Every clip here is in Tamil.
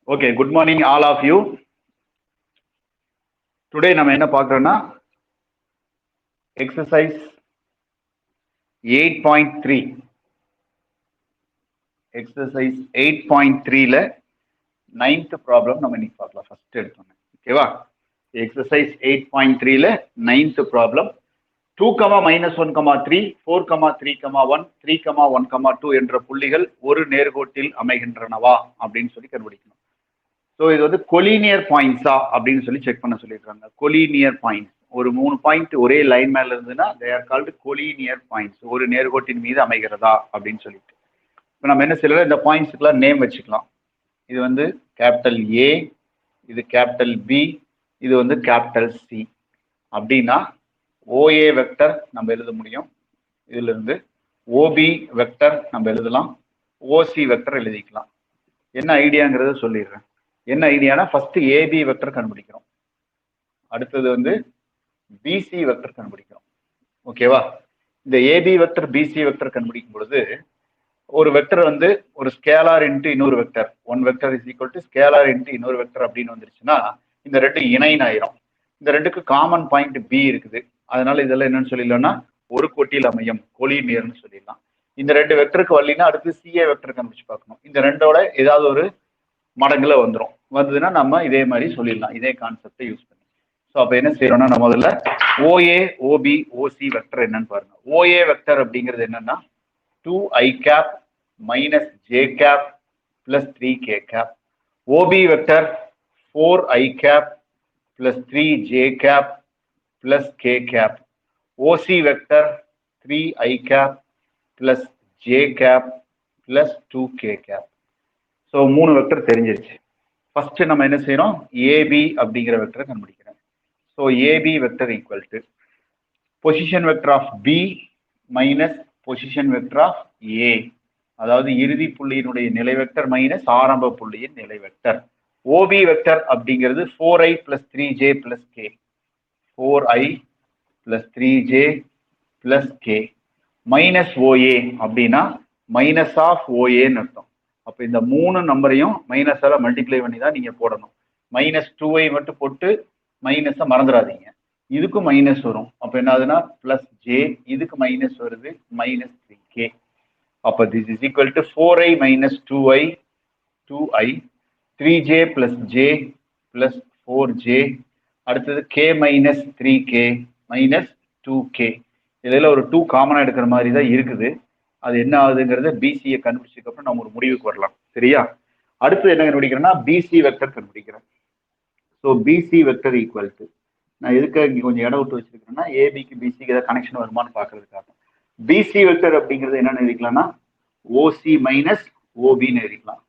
Okay, good morning all of you. Today நம்ம என்ன பார்க்கறோம்னா exercise 8.3 exercise 8.3ல 9th problem நம்ம இன்னைக்கு பார்க்கலாம். ஃபர்ஸ்ட் எடுத்தோம். ஓகேவா? exercise 8.3ல 9th problem 2, -1, 3, 4, 3, 1, 3, 1, 2 என்ற புள்ளிகள் ஒரு நேர்கோட்டில் அமைகின்றனவா அப்படின்னு சொல்லி கண்டுபிடிக்கணும். ஸோ இது வந்து கொலினியர் பாயிண்ட்ஸா அப்படின்னு சொல்லி செக் பண்ண சொல்லியிருக்காங்க. கொலினியர் பாயிண்ட்ஸ் ஒரு 3 பாயிண்ட் ஒரே லைன் மேல இருந்ததுன்னா they are called collinear points, ஒரு நேர்கோட்டின் மீது அமைகிறதா அப்படின்னு சொல்லிட்டு. இப்போ நம்ம என்ன செய்யலாம், இந்த பாயிண்ட்ஸுக்கெல்லாம் நேம் வச்சுக்கலாம். இது வந்து கேபிட்டல் ஏ, இது கேபிட்டல் பி, இது வந்து கேபிட்டல் சி. அப்படின்னா ஓஏ வெக்டர் நம்ம எழுத முடியும். இதுல இருந்து ஓபி வெக்டர் நம்ம எழுதலாம், ஓசி வெக்டர் எழுதிக்கலாம். என்ன ஐடியாங்கிறத சொல்லிடுறேன். என்ன ஐடியானா ஃபர்ஸ்ட் ஏபி வெக்டர் கண்டுபிடிக்கிறோம், அடுத்தது வந்து பிசி வெக்டர் கண்டுபிடிக்கிறோம். ஓகேவா? இந்த ஏபி வெக்டர் பிசி வெக்டர் கண்டுபிடிக்கும் பொழுது ஒரு வெக்டர் வந்து ஒரு ஸ்கேலார் இன்ட்டு இன்னொரு vector, one vector is equal to scalar into இன்னொரு வெக்டர் அப்படின்னு வந்துருச்சுன்னா இந்த ரெண்டு இணைன்னு ஆயிரும். இந்த ரெண்டுக்கு காமன் பாயிண்ட் பி இருக்குது. அதனால இதெல்லாம் என்னன்னு சொல்லிடலாம்னா ஒரு கோட்டில் அமையும், கொலினியர்னு சொல்லிடலாம். இந்த ரெண்டு வெக்டருக்கு வரலினா அடுத்து சிஏ வெக்டர் கண்டுபிடிச்சு பார்க்கணும். இந்த ரெண்டோட ஏதாவது ஒரு மடங்குல வந்துடும். வந்ததுன்னா நம்ம இதே மாதிரி சொல்லிடலாம், இதே கான்செப்டை யூஸ் பண்ணி. ஸோ அப்போ என்ன செய்யறோம்னா நம்ம முதல்ல ஓஏ ஓபி ஓசி வெக்டர் என்னன்னு பாருங்க. ஓஏ வெக்டர் அப்படிங்கிறது என்னன்னா 2i cap minus j cap plus 3k cap. OB vector 4i cap plus 3j cap plus k cap. OC vector 3i cap plus j cap plus 2k cap. So 3 vector தெரிஞ்சிருச்சு. ஃபர்ஸ்ட் நம்ம என்ன செய்யறோம், ஏபி அப்படிங்கிற வெக்டரை கண்டுபிடிக்கிறேன். So AB vector equal to position vector of B minus position vector of A, அதாவது இறுதி புள்ளியினுடைய நிலை வெக்டர் மைனஸ் ஆரம்ப புள்ளியின் நிலை வெக்டர். ஓபி வெக்டர் அப்படிங்கிறது 4i plus 3j plus k, 4i plus 3j plus k minus OA அப்படின்னா மைனஸ் ஆஃப் ஓஏன்னு அர்த்தம். அப்போ இந்த 3 நம்பரையும் மைனஸால மல்டிப்ளை பண்ணி தான் நீங்க போடணும். -2ஐ மட்டும் போட்டு மைனஸை மறந்துடாதீங்க. இதுக்கும் மைனஸ் வரும். அப்போ என்ன ஆகுதுன்னா பிளஸ் ஜே, இதுக்கு மைனஸ் வருது -3k. அப்போ this is equal to 4i minus 2i 2i 3j plus j plus 4j, அடுத்தது k minus 3k minus 2k. இதுல ஒரு 2 காமனா எடுக்கிற மாதிரி தான் இருக்குது. அது என்ன ஆகுதுங்கிறத பிசியை கண்டுபிடிச்சதுக்கு அப்புறம் நம்ம ஒரு முடிவுக்கு வரலாம். சரியா? அடுத்து என்ன கண்டுபிடிக்கிறேன்னா பிசி வெக்டர் கண்டுபிடிக்கிறேன். So PC vector equal to, நான் எதுக்காக இங்கே கொஞ்சம் இடம் விட்டு வச்சிருக்கிறேன்னா ஏபிக்கு பிசிக்கு ஏதாவது கனெக்ஷன் வருமானு பார்க்கறதுக்காக. பிசி வெக்டர் அப்படிங்கிறது என்னன்னு எழுதிக்கலாம்னா ஓசி மைனஸ் ஓபின்னு எழுதிக்கலாம்.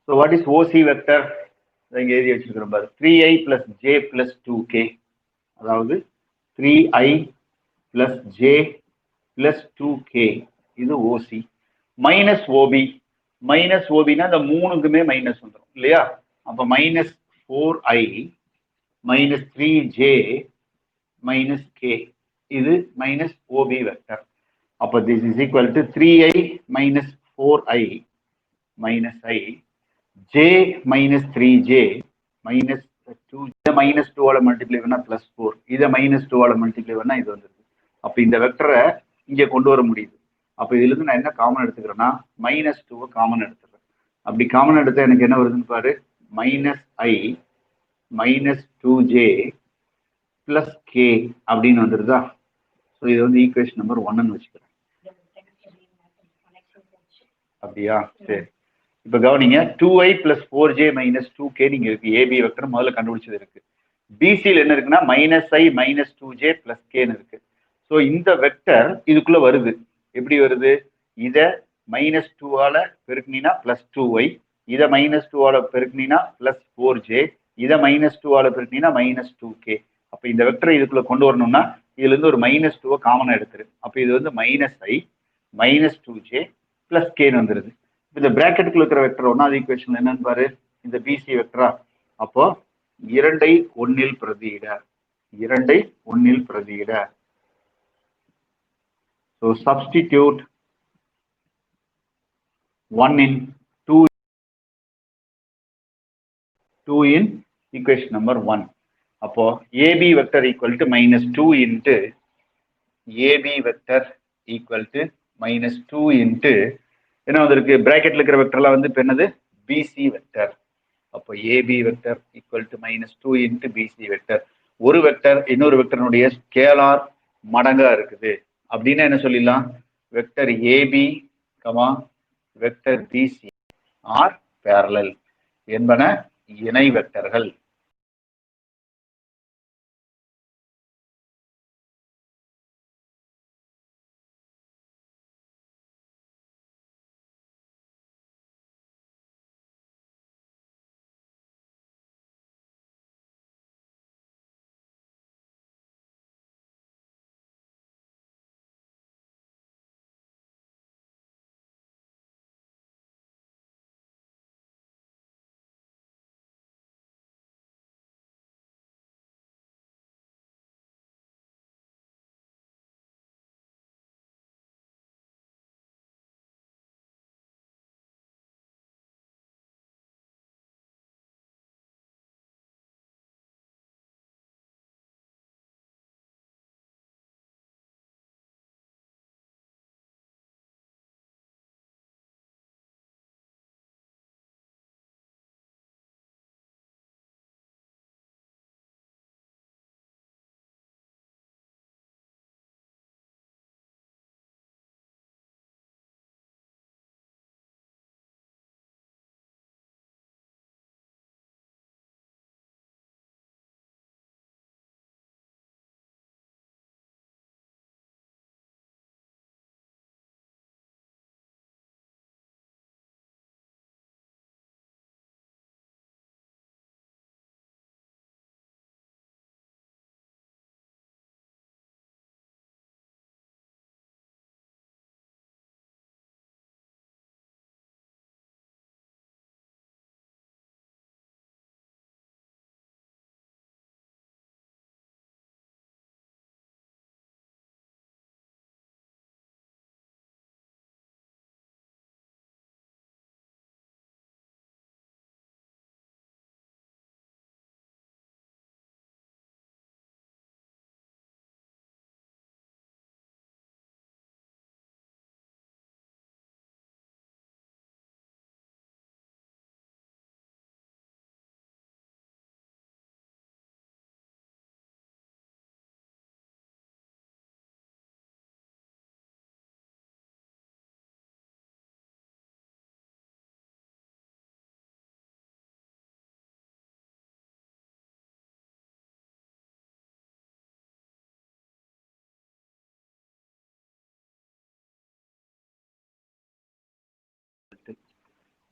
So what is OC vector? இங்கே எழுதி வச்சிருக்கிறோம் பாரு, 3i plus j plus 2k, அதாவது 3i plus j plus 2k, இது ஓசி. மைனஸ் ஓபி, மைனஸ் ஓபினா இந்த 3க்குமே மைனஸ் வந்துடும் இல்லையா? அப்போ minus 4i minus 3j minus k, இது மைனஸ் ஓபி வெக்டர். அப்போ this is equal to 3i minus 4i minus i, j minus 3j minus 2, இதை மைனஸ் 2ஆல மல்டிப்ளை பண்ணா பிளஸ் 4, இதை மைனஸ் 2ஆல மல்டிப்ளை பண்ணா இது வந்துருக்கு. அப்போ இந்த வெக்டரை இங்கே கொண்டு வர முடியுது. அப்போ இதுல இருந்து நான் என்ன காமன் எடுத்துக்கிறேன்னா -2 காமன் எடுத்துக்கிறேன். அப்படி காமன் எடுத்தா எனக்கு என்ன வருதுன்னு பாரு, -i minus 2j plus k அப்படின்னு வந்துருதா? ஸோ இது வந்து ஈக்குவேஷன் நம்பர் 1ன்னு வச்சுக்கிறேன். அப்படியா? சரி, இப்போ கவனிங்க, 2i plus 4j minus 2k நீங்க இருக்கு. ஏபி வெக்டர் முதல்ல கண்டுபிடிச்சது இருக்கு. பிசியில் என்ன இருக்குன்னா -i minus 2j plus kன்னு இருக்கு. ஸோ இந்த வெக்டர் இதுக்குள்ள வருது. எப்படி வருது? இதை -2ஆல பெருக்கினா பிளஸ் 2i, இதை -2ஆல பெருக்கினா பிளஸ் 4j, இதை -2ஆல பெருக்கினா -2k. அப்போ இந்த வெக்டரை இதுக்குள்ள கொண்டு வரணும்னா இதுல இருந்து ஒரு -2 காமனா எடுத்துரு. அப்போ இது வந்து -i -2j பிளஸ் கேன்னு வந்துருது. இந்த பிராக்கெட்டுக்குள்ள இருக்கிற வெக்டர் ஒன்னாவது ஈக்குவேஷன் என்னன்னு பாரு, இந்த பிசி வெக்டரா. அப்போ 2ஐ 1ல் பிரதியிட, 2ஐ 1ல் பிரதியிட. So substitute 1 in 2 in equation number 1. அப்போ AB vector equal to minus 2 into AB vector equal to minus 2 into என்ன வந்திருக்கு பிராக்கெட்ல இருக்கிற வெக்டர்லாம் வந்து இப்போ என்னது BC வெக்டர். அப்போ AB vector equal to minus 2 into BC வெக்டர். ஒரு வெக்டர் இன்னொரு வெக்டருடைய ஸ்கேலார் மடங்கா இருக்குது அப்படின்னா என்ன சொல்லிடலாம் vector AB vector BC are parallel என்பன இணை வெக்டர்கள்.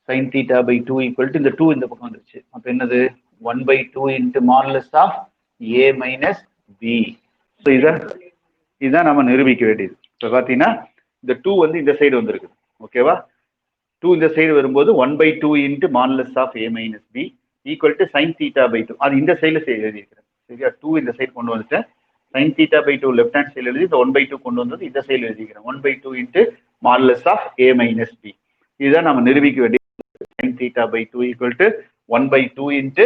sin theta by 2 equal to இந்த 2 இந்த பக்கம் வந்துருச்சு. அப்ப என்னது 1 by 2 into modulus of A minus B. So இதான் நம்ம நிரூபிக்க வேண்டியது. இப்போ பார்த்தீங்கன்னா இந்த 2 வந்து இந்த சைடு வந்திருக்கு. ஓகேவா 2 இந்த சைடு வரும்போது 1 by 2 into modulus of A minus B equal to sin theta by 2. அது இந்த சைடில் எழுதியிருக்கிறேன். சரியா 2 இந்த சைடு கொண்டு வந்துட்டேன். sin theta by 2 left hand சைடில் எழுதி இந்த 1 by 2 கொண்டு வந்தது இந்த சைடில் எழுதிக்கிறேன். 1 by 2 into modulus of A minus B. இதுதான் நம்ம நிரூபிக்க வேண்டிய sin theta by 2 equal to 1 by 2 into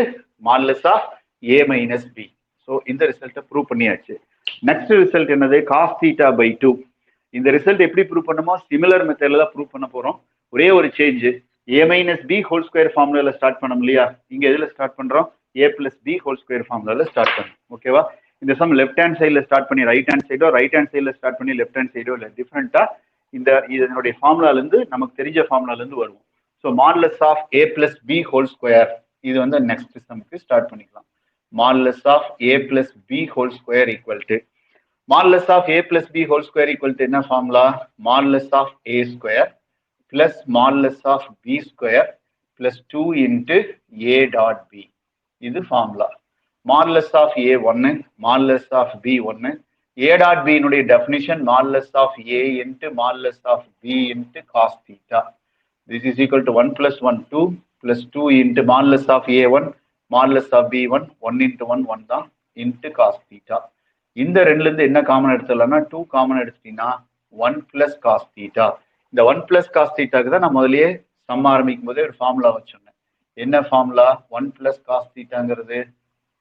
modulus of A minus B. So இந்த ரிசல்ட்டை ப்ரூவ் பண்ணியாச்சு. நெக்ஸ்ட் ரிசல்ட் என்னது cos theta by 2. இந்த ரிசல்ட் எப்படி ப்ரூவ் பண்ணுமோ சிமிலர் மெத்தட்ல தான் ப்ரூவ் பண்ண போறோம். ஒரே ஒரு change A minus B whole square ஃபார்முலால ஸ்டார்ட் பண்ணோம் இல்லையா, இங்க எதுல ஸ்டார்ட் பண்றோம் A plus B whole square ஃபார்முலால ஸ்டார்ட் பண்ணோம். ஓகேவா இந்த சம் லெஃப்ட் ஹேண்ட் சைடுல ஸ்டார்ட் பண்ணி ரைட் ஹேண்ட் சைடோ ரைட் ஹேண்ட் சைடுல ஸ்டார்ட் பண்ணி லெஃப்ட் ஹேண்ட் சைடோ இல்ல டிஃபரெண்டா இதனுடைய ஃபார்முலால இருந்து நமக்கு தெரிஞ்ச ஃபார்முலால இருந்து வருவோம். So modulus of A plus B whole square இது வந்து நெக்ஸ்ட் சம்க்கு ஸ்டார்ட் பண்ணிக்கலாம். Modulus of A plus B whole square equal to modulus of A plus B whole square equal to என்ன formula modulus of A square plus modulus of B square plus 2 into A dot B. இது formula. Modulus of A 1 modulus of B 1 A dot B னுடைய definition modulus of A into modulus of B into cos theta. This is equal to 1 plus 1 2 plus 2 into modulus of A1 modulus of B1 1 into 1 1 தான் into cos theta. இந்த ரெண்டுல இருந்து என்ன காமன் எடுத்துடலாம்னா 2 காமன் எடுத்துட்டீங்கன்னா 1 plus cos theta. இந்த 1 plus cos theta தான் நான் முதல்லயே சம் ஆரம்பிக்கும் போதே ஒரு ஃபார்முலா வச்சிருந்தேன். என்ன formula 1 plus cos thetaங்கிறது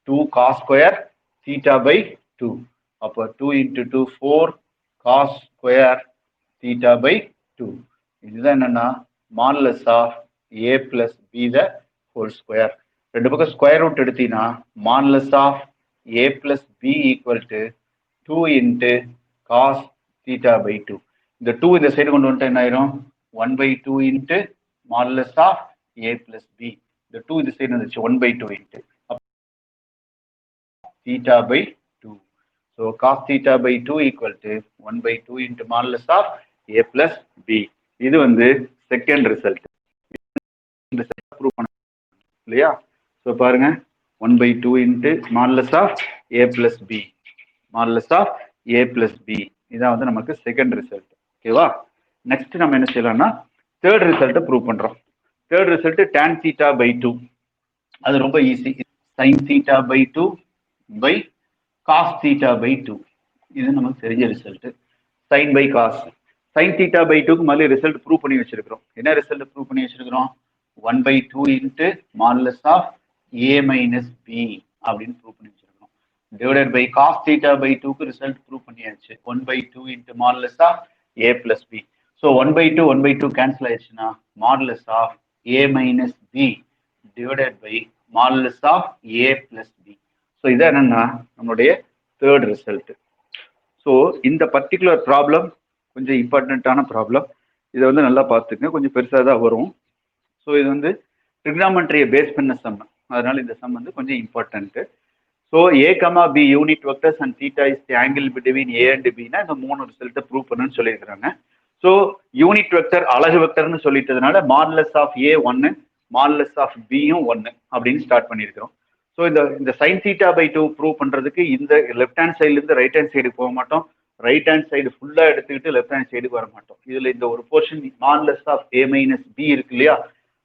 2 cos square theta by 2. அப்போ 2 into 2 4 cos square theta by 2. இதுதான் என்னன்னா modulus of a plus b the whole square. ரெண்டு பக்கம் ஸ்கொயர் ரூட் எடுத்தீங்கன்னா modulus of a plus b equal to 2 into cos theta by 2. இந்த 2 இந்த சைடு கொண்டு வந்துட்டு என்ன ஆயிரும் 1 by 2 into modulus of a plus b. இந்த 2 இந்த சைடு வந்துச்சு 1 by 2 into theta by 2. So cos theta by 2 equal to 1 by 2 into modulus of a plus b. இது வந்து செகண்ட் ரிசல்ட். இந்த செட் ப்ரூவ் பண்ண இல்லையா? ஸோ பாருங்க 1 by 2 into modulus of a plus b. modulus of a plus b. இதான் வந்து நமக்கு செகண்ட் ரிசல்ட். ஓகேவா? நெக்ஸ்ட் நம்ம என்ன செய்யலாம்னா தேர்ட் ரிசல்ட்டை ப்ரூவ் பண்றோம். Third result tan theta by 2. அது ரொம்ப easy. sin theta by 2 by cos theta by 2. இது நமக்கு தெரிஞ்ச result. sin by cos. sin theta by 2க்கு முதல்ல ரிசல்ட் ப்ரூவ் பண்ணி வச்சிருக்கிறோம். என்ன ரிசல்ட் ப்ரூவ் பண்ணி வச்சிருக்கிறோம் 1 by 2 into modulus of a minus b அப்படின்னு ப்ரூவ் பண்ணி வச்சிருக்கிறோம். Divided by cos theta by 2க்கு ரிசல்ட் ப்ரூவ் பண்ணியாச்சு 1 by 2 into modulus of a plus b. So 1 by 2 cancel ஆயிடுச்சுன்னா modulus of a minus b divided by modulus of a plus b. So இது என்னன்னா நம்மளுடைய தேர்ட் ரிசல்ட். ஸோ இந்த பர்டிகுலர் ப்ராப்ளம் கொஞ்சம் இம்பார்ட்டண்ட்டான ப்ராப்ளம். இதை வந்து நல்லா பார்த்துங்க, கொஞ்சம் பெருசாக தான் வரும். ஸோ இது வந்து ட்ரிக்னாமெட்ரியை பேஸ் பண்ண சம், அதனால இந்த சம் வந்து கொஞ்சம் important. So A comma B unit vectors and theta is the angle between A and பின்னா இந்த 3 ரிசல்ட்டை ப்ரூவ் பண்ணுன்னு சொல்லியிருக்கிறாங்க. ஸோ யூனிட் வெக்டர் அலகு வெக்டர்னு சொல்லிட்டதுனால modulus of A 1 modulus of பியும் 1 அப்படின்னு ஸ்டார்ட் பண்ணியிருக்கிறோம். ஸோ இந்த சைன் தீட்டா பை 2 ப்ரூவ் பண்ணுறதுக்கு இந்த லெஃப்ட் ஹேண்ட் சைட்லேருந்து ரைட் ஹேண்ட் சைடு போக மாட்டோம், ரைட் ஹேண்ட் சைடு ஃபுல்லாக எடுத்துக்கிட்டு லெஃப்ட் ஹேண்ட் சைடுக்கு வர மாட்டோம். இதில் இந்த ஒரு portion modulus of A minus B இருக்கு இல்லையா,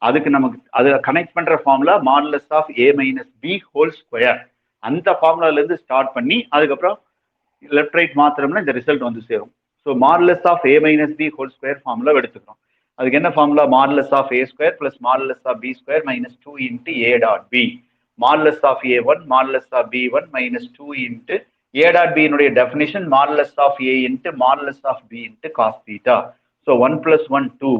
அதுக்கு நமக்கு அதை கனெக்ட் பண்ணுற formula modulus of A minus B whole square. அந்த ஃபார்முலாலேருந்து ஸ்டார்ட் பண்ணி அதுக்கப்புறம் லெஃப்ட் ரைட் மாத்திரம்னா இந்த ரிசல்ட் வந்து சேரும். So modulus of A minus B whole square formula எடுத்துக்கிறோம். அதுக்கு என்ன formula modulus of A square plus modulus of B square minus 2 into A dot B. Modulus of A 1 modulus of B 1 minus 2 into A dot B னுடைய definition modulus of A into modulus of B into cos theta. So 1 + 1 2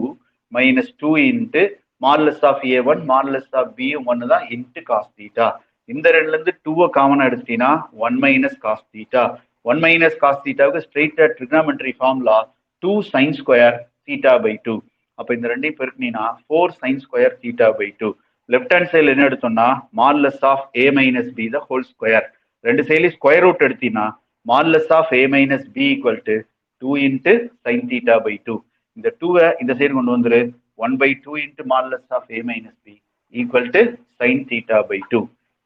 minus 2 into modulus of A 1 modulus of B 1 தான் இன்ட்டு காஸ் தீட்டா. இந்த ரெண்டுலேருந்து 2 காமனாக எடுத்தீங்கன்னா 1 minus cos theta. 1 minus cos தீட்டாவுக்கு ஸ்ட்ரெயிட்டாக trigonometry formula 2 sin square theta by 2. அப்போ இந்த ரெண்டையும் பெருக்கினீங்கன்னா 4 sin square theta by 2. Left hand சைடில் என்ன எடுத்தோம்னா modulus of A minus B the whole square. ரெண்டு சைட்லையும் ஸ்கொயர் ரூட் எடுத்தீங்கன்னா modulus of A minus B equal to 2 into sine theta by 2. இந்த 2வை இந்த சைடு கொண்டு வந்துரு 1 by 2 into modulus of A minus B equal to sine theta by 2.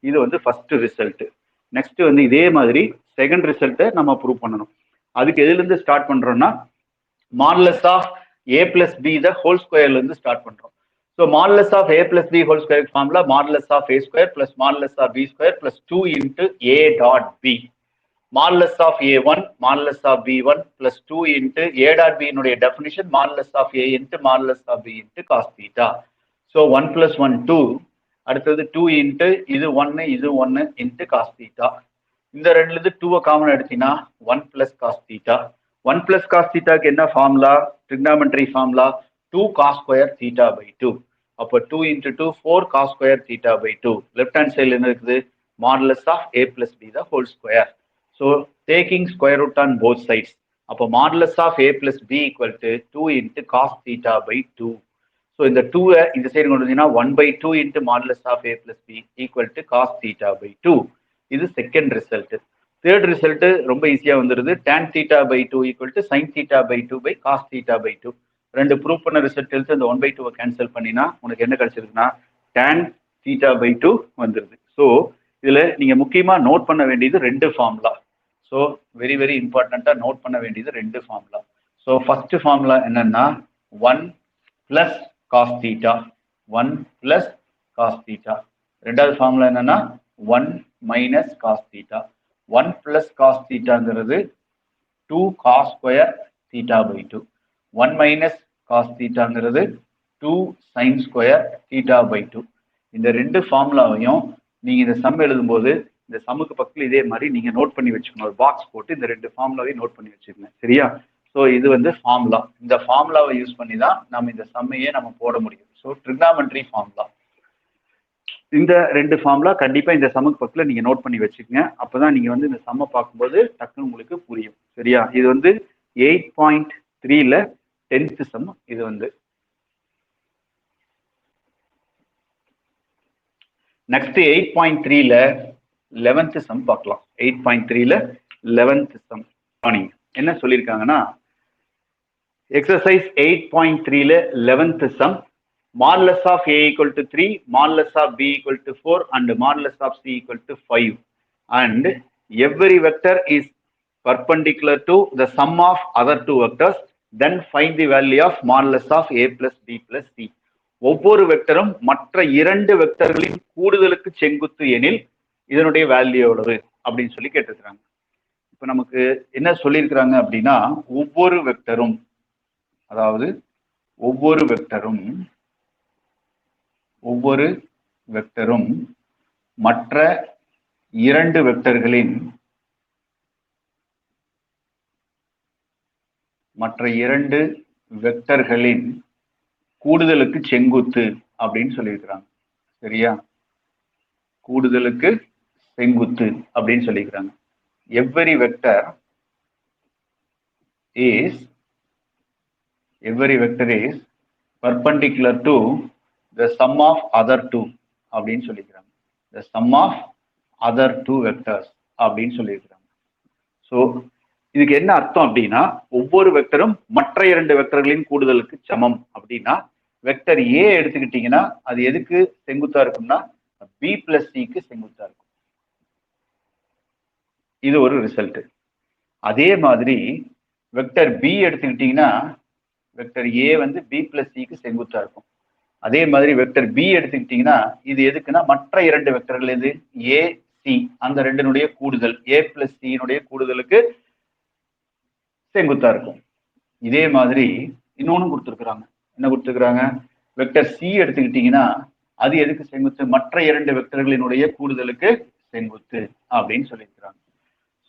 இது வந்து ஃபர்ஸ்ட் ரிசல்ட். நெக்ஸ்ட் வந்து இதே மாதிரி செகண்ட் ரிசல்ட்டை நம்ம ப்ரூவ் பண்ணணும். அதுக்கு எதுலேருந்து ஸ்டார்ட் பண்ணுறோம்னா modulus of A plus B the whole ஸ்கொயர்லேருந்து ஸ்டார்ட் பண்ணுறோம். So modulus of A plus B whole square formula modulus of A square plus modulus of B square plus 2 into A dot B. Modulus of A 1 modulus of B 1 plus 2 into A dot B னுடைய definition modulus of A into modulus of B into cos theta. So 1 + 1 2, அடுத்தது 2 இன்ட்டு இது 1 இது 1 இன்ட்டு காஸ் தீட்டா. இந்த ரெண்டுலேருந்து 2வை காமன் எடுத்தீங்கன்னா 1 + காஸ் தீட்டா. 1 + காஸ் தீட்டாக்கு என்ன formula trigonometry formula 2 cos square theta by 2. அப்போ 2 into 2 4 cos square theta by 2. Left hand சைடில் என்ன இருக்குது modulus of A plus B the whole square. So taking square root on both sides. அப்போ modulus of A plus B equal to 2 into cos theta by 2. So இந்த 2வை இந்த சைடு கொண்டு வந்தீங்கன்னா 1 by 2 into modulus of A plus B equal to cos theta by 2. இது செகண்ட் ரிசல்ட். தேர்ட் ரிசல்ட் ரொம்ப ஈஸியாக வந்துடுது. tan theta by 2 equal to sine theta by 2 by cos theta by 2. ரெண்டு ப்ரூவ் பண்ண ரிசல்ட் எடுத்து அந்த 1 by 2வை கேன்சல் பண்ணினா உனக்கு என்ன கிடைச்சிருக்குன்னா tan தீட்டா பை 2 வந்துடுது. ஸோ இதில் நீங்கள் முக்கியமாக நோட் பண்ண வேண்டியது ரெண்டு ஃபார்முலா. ஸோ வெரி வெரி இம்பார்ட்டண்ட்டாக நோட் பண்ண வேண்டியது ரெண்டு ஃபார்முலா. ஸோ ஃபர்ஸ்ட் ஃபார்முலா என்னன்னா 1 + காஸ் தீட்டா 1 + காஸ் தீட்டா. ரெண்டாவது ஃபார்முலா என்னன்னா 1 மைனஸ் காஸ் தீட்டா. 1 + காஸ் தீட்டாங்கிறது 2 cos square theta by 2. 1 minus cos தீட்டாங்கிறது 2 சைன் ஸ்கொயர் தீட்டா பை 2. இந்த ரெண்டு ஃபார்முலாவையும் நீங்க இந்த சம் எழுதும்போது இந்த சம்முக்கு பக்கத்துல இதே மாதிரி நீங்க நோட் பண்ணி வச்சுக்கணும். ஒரு பாக்ஸ் போட்டு இந்த ரெண்டு ஃபார்முலாவையும் நோட் பண்ணி வச்சுக்கணும். சரியா? ஸோ இது வந்து ஃபார்முலா. இந்த ஃபார்முலாவை யூஸ் பண்ணி தான் நம்ம இந்த சம்மையே நம்ம போட முடியும். So trigonometry formula. இந்த ரெண்டு ஃபார்முலா கண்டிப்பா இந்த சம்முக்கு பக்கத்துல நீங்க நோட் பண்ணி வச்சுக்கோங்க. அப்பதான் நீங்க வந்து இந்த சம்மை பார்க்கும்போது டக்குன்னு உங்களுக்கு புரியும். சரியா? இது வந்து 8.3ல 10th சம். இது வந்து நெக்ஸ்ட் 8.3ல 11th சம் பார்க்கலாம். 8.3ல 11th சம் என்ன சொல்லியிருக்காங்கன்னா, எக்ஸசைஸ் 8.3ல 11th sum, modulus of a equal to 3, modulus of b equal to 4 and modulus of c equal to 5 and every vector is perpendicular to the sum of other two vectors, then find the value of modulus of a plus b plus c. ஒவ்வொரு வெக்டரும் மற்ற இரண்டு வெக்டர்களின் கூடுதலுக்கு செங்குத்து எனில் இதனுடைய வேல்யூ எவ்வளவு அப்படின்னு சொல்லி கேட்டிருக்கிறாங்க. இப்ப நமக்கு என்ன சொல்லியிருக்கிறாங்க அப்படின்னா, ஒவ்வொரு வெக்டரும், அதாவது ஒவ்வொரு வெக்டரும் மற்ற இரண்டு வெக்டர்களின் கூடுதலுக்கு செங்குத்து அப்படின்னு சொல்லியிருக்கிறாங்க. சரியா? கூடுதலுக்கு செங்குத்து அப்படின்னு சொல்லியிருக்கிறாங்க. every vector is perpendicular to the sum of other two அப்படின்னு சொல்லிக்கிறாங்க. the sum of other two vectors அப்படின்னு சொல்லியிருக்கிறாங்க. ஸோ இதுக்கு என்ன அர்த்தம் அப்படின்னா, ஒவ்வொரு வெக்டரும் மற்ற இரண்டு வெக்டர்களின் கூடுதலுக்கு சமம் அப்படின்னா, வெக்டர் ஏ எடுத்துக்கிட்டீங்கன்னா அது எதுக்கு செங்குத்தா இருக்கும்னா பி பிளஸ் சிக்கு செங்குத்தா இருக்கும். இது ஒரு ரிசல்ட். அதே மாதிரி வெக்டர் பி எடுத்துக்கிட்டீங்கன்னா வெக்டர் ஏ வந்து பி பிளஸ் சிக்கு செங்குத்தா இருக்கும். அதே மாதிரி வெக்டர் பி எடுத்துக்கிட்டீங்கன்னா இது எதுக்குன்னா மற்ற இரண்டு வெக்டர்கள் எது, ஏ சி, அந்த ரெண்டினுடைய கூடுதல், ஏ பிளஸ் சியினுடைய கூடுதலுக்கு செங்குத்தா இருக்கும். இதே மாதிரி இன்னொன்னு கொடுத்துருக்குறாங்க. என்ன கொடுத்துருக்குறாங்க? வெக்டர் சி எடுத்துக்கிட்டீங்கன்னா அது எதுக்கு செங்குத்து, மற்ற இரண்டு வெக்டர்களினுடைய கூடுதலுக்கு செங்குத்து அப்படின்னு சொல்லியிருக்கிறாங்க.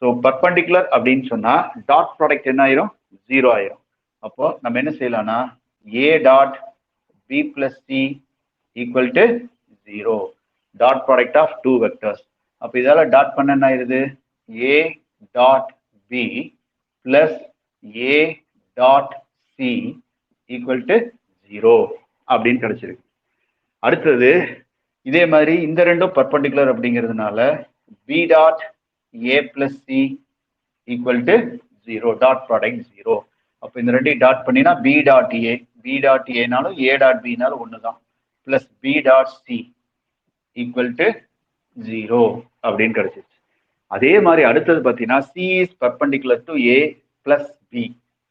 ஸோ பர்பண்டிகுலர் அப்படின்னு சொன்னா டாட் ப்ராடக்ட் என்ன ஆயிரும், 0 ஆயிரும். அப்போ நம்ம என்ன செய்யலாம்னா A dot B plus C equal to 0, dot product of two vectors. அப்போ இதெல்லாம் டாட் பண்ண என்ன ஆயிருது, A dot B plus A dot C equal to 0 அப்படின்னு கிடைச்சிருக்கு. அடுத்தது இதே மாதிரி இந்த ரெண்டும் பர்பண்டிகுலர் அப்படிங்கிறதுனால B dot A plus C equal to 0, dot product 0. அப்போ இந்த ரெண்டையும் டாட் பண்ணினா பி டாட் ஏனாலும் ஏ டாட் பினாலும் ஒன்று தான், plus B dot C equal to 0 அப்படின்னு கிடைச்சிருச்சு. அதே மாதிரி அடுத்தது பார்த்தீங்கன்னா C is perpendicular to A plus B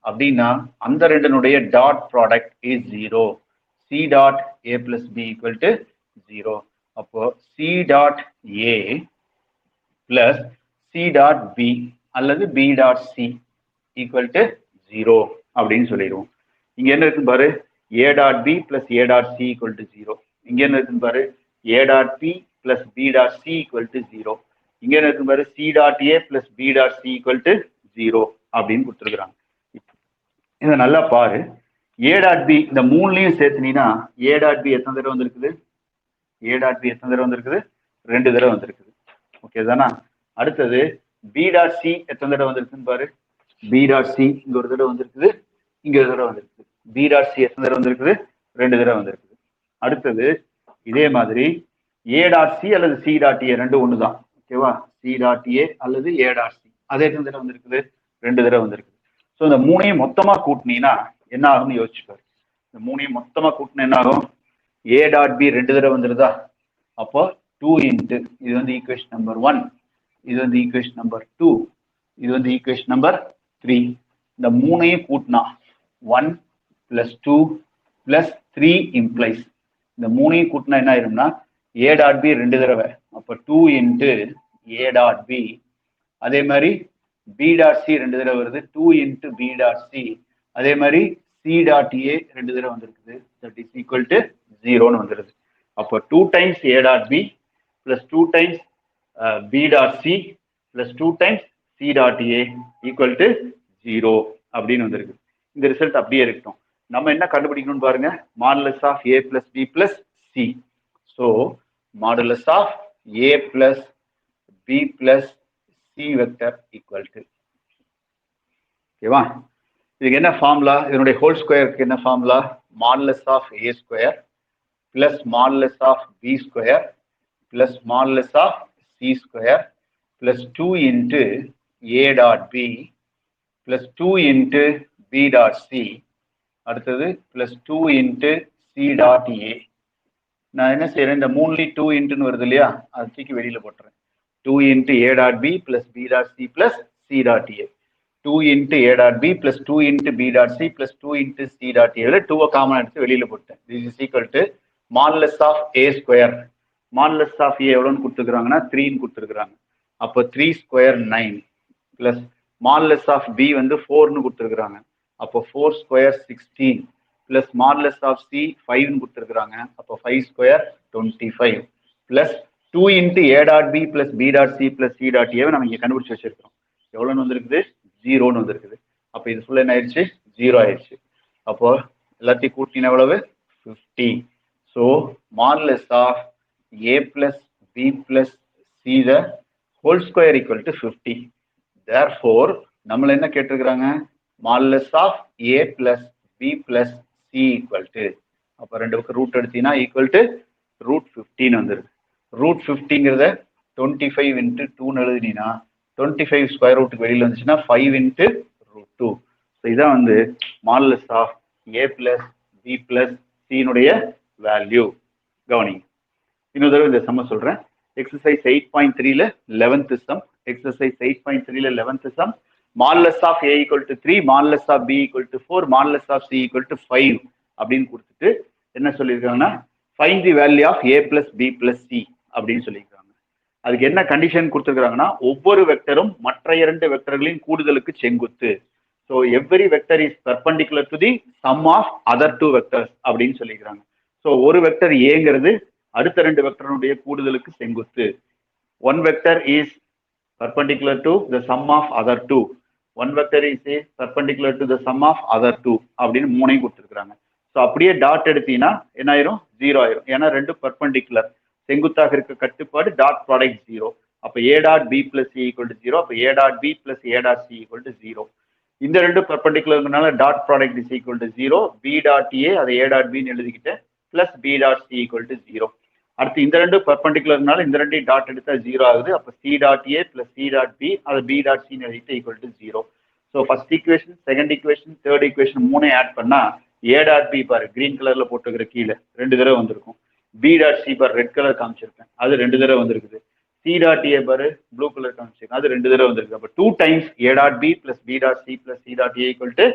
அப்படின்னா அந்த ரெண்டினுடைய dot product is 0, C dot A plus B equal to 0. அப்போ C dot A plus C dot B அல்லது B dot C equal to 0 அப்படின்னு சொல்லிடுவோம். இங்க என்ன இருக்கு பாரு, A dot B plus A dot C equal to 0. இங்க என்ன இருக்கு பாரு, A dot B plus B dot C equal to 0. இங்க என்ன இருக்கு பாரு, C dot A plus B dot C equal to 0 அப்படின்னு கொடுத்துருக்குறாங்க. இதை நல்லா பாரு, ஏ டாட் பி இந்த மூணுலையும் சேர்த்துனீங்கன்னா ஏ டாட் பி எத்தனை தடவை வந்திருக்குது, ஏ டாட் பி எத்தனை தடவை வந்திருக்குது, 2 தடவை வந்திருக்குது. ஓகே தானா? அடுத்தது பி டாட் சி எத்தனை தடவை வந்திருக்குன்னு பாரு, பி டாட் சி இங்க ஒரு தடவை வந்திருக்குது, இங்க ஒரு தடவை வந்திருக்குது. பி டாட் சி எத்தனை தடவை வந்திருக்குது, 2 தடவை வந்திருக்குது. அடுத்தது இதே மாதிரி ஏ டாட் சி அல்லது சி டாட் ஏ ரெண்டும் ஒன்று தான். ஓகேவா? சி டாட் ஏ அல்லது ஏ டாட் சி அது எத்தனை தடவை வந்திருக்குது, 2 தடவை வந்திருக்குது. ஸோ இந்த மூணையும் மொத்தமா கூட்டினீங்கன்னா என்ன ஆகும்னு யோசிச்சுப்பாரு. இந்த மூணையும் மொத்தமா கூட்டினா என்ன ஆகும், ஏ டாட் பி 2 தடவை வந்துருதா, அப்போ 2 இன்ட்டு இது வந்து ஈக்குவேஷன் நம்பர் 1, இது வந்து ஈக்குவேஷன் நம்பர் 2, இது வந்து ஈக்குவேஷன் நம்பர் 3. இந்த மூணையும் கூட்டினா 1 + 2 + 3 இம்ப்ளைஸ். இந்த மூணையும் கூட்டினா என்ன ஆயிரும்னா ஏ டாட் பி 2 தடவை, அப்போ 2 இன்ட்டு ஏ டாட் பி. அதே மாதிரி பி டாட் சி 2 தடவை வருது, 2 இன்ட்டு பி டாட் சி. அதே மாதிரி சி டாட் ஏ 2 தடவை வந்திருக்குது, தட் இஸ் ஈக்குவல் டு 0ன்னு வந்துடுது. அப்போ 2 times A dot B plus 2 times B dot C plus 2 times C dot A equal to 0 அப்படின்னு வந்திருக்கு. இந்த ரிசல்ட் அப்படியே இருக்கட்டும். நம்ம என்ன கண்டுபிடிக்கணும்னு பாருங்க, modulus of A plus B plus C. So modulus of A plus B plus C vector equal to, ஓகேவா? இதுக்கு என்ன ஃபார்முலா? இதனுடைய ஹோல் ஸ்கொயருக்கு என்ன formula? Modulus of A square plus modulus of B square plus modulus of C square plus 2 into A dot B plus 2 into B dot C அடுத்தது plus 2 into C dot A. நான் என்ன செய்யறேன், இந்த மூணுலி 2 இன்ட்டுன்னு வருது இல்லையா, அது தூக்கி வெளியில போட்டுறேன். 2 into A dot B plus B dot C plus C dot A. 2 into A dot B plus 2 into B dot C plus 2 into C dot A. 2 common எடுத்து வெளியில போட்டேன். This is equal to modulus of A square. Modulus of A எவ்வளோன்னு கொடுத்துருக்காங்கன்னா 3ன்னு கொடுத்துருக்காங்க. அப்போ 3 square 9 plus modulus of B வந்து 4ன்னு கொடுத்துருக்காங்க. அப்போ 4 square 16 plus modulus of C 5ன்னு கொடுத்துருக்காங்க. அப்போ 5 square 25 plus 2 into A dot B plus B dot C plus C dot A நம்ம இங்கே கண்டுபிடிச்சு வச்சிருக்கோம். எவ்வளோன்னு வந்திருக்குது? 0ன்னு வந்திருக்குது. அப்போ இது ஃபுல்லாக என்ன ஆயிடுச்சு? 0 ஆயிடுச்சு. அப்போ எல்லாத்தையும் கூட்டின எவ்வளவு? 50. So modulus of A plus B plus C the whole square equal to 50. Therefore, நம்மள என்ன கேட்டிருக்காங்க? Modulus of A plus B plus C equal to, அப்ப ரெண்டு பக்கம் ரூட் எடுத்தீங்கன்னா equal to root 15 வந்துருது. root 50ங்கிறத 25 into 2 எழுதினீங்கன்னா 25 ஸ்கொயர் ரூட்டுக்கு வெளியில வந்துச்சுன்னா 5 into root 2. ஸோ இதான் வந்து modulus of A plus B plus C னுடைய வேல்யூ. கவனிங்க, இன்னொரு தடவை இந்த சம்ம சொல்றேன். எக்ஸசைஸ் 8.3ல 11th சம். எக்ஸசைஸ் 8.3ல 11th sum. Modulus of A equal to 3, modulus of B equal to 4, modulus of C equal to 5 அப்படின்னு கொடுத்துட்டு என்ன சொல்லியிருக்காங்கன்னா find the value of A plus B plus C அப்படின்னு சொல்லியிருக்காங்க. அதுக்கு என்ன கண்டிஷன் கொடுத்துருக்காங்கன்னா ஒவ்வொரு வெக்டரும் மற்ற இரண்டு வெக்டர்களின் கூடுதலுக்கு செங்குத்து. So every vector is perpendicular to the sum of other two vectors அப்படின்னு சொல்லிக்கிறாங்க. ஸோ ஒரு வெக்டர் ஏங்கிறது அடுத்த ரெண்டு வெக்டருடைய கூடுதலுக்கு செங்குத்து. One vector is perpendicular to the sum of other two. One vector is perpendicular to the sum of other two அப்படின்னு மூணையும் கொடுத்துருக்காங்க. ஸோ அப்படியே டாட் எடுத்தீங்கன்னா என்ன ஆயிரும்? 0 ஆயிரும். ஏன்னா ரெண்டு பர்பண்டிகுலர் செங்குத்தாக இருக்க கட்டுப்பாடு டாட் ப்ராடக்ட் 0. அப்போ A dot B plus C equal to 0. அப்போ A dot B plus A dot C equal to 0. இந்த ரெண்டு பர்பண்டிகுலர்னால dot product is equal to 0. B dot A அதை A dot B எழுதிக்கிட்டேன் plus B dot C equal to 0. அடுத்து இந்த ரெண்டு பர்பண்டிகுலர்னால இந்த ரெண்டையும் டாட் எடுத்தா 0 ஆகுது. அப்போ C dot A plus C dot B அதை B dot C எழுதிட்டு equal to 0. So first equation, second equation, third equation மூணையும் ஆட் பண்ணா A dot B பாரு கிரீன் கலர்ல போட்டுக்கிற கீழே 2 தடவை வந்திருக்கும். B dot C பாரு ரெட் கலர் காமிச்சிருக்கேன், அது 2 தடவை வந்திருக்குது. C dot A பாரு ப்ளூ கலர் காமிச்சிருக்கேன், அது 2 தடவை வந்திருக்கு. அப்போ 2 times A dot B plus B dot C plus C dot A equal to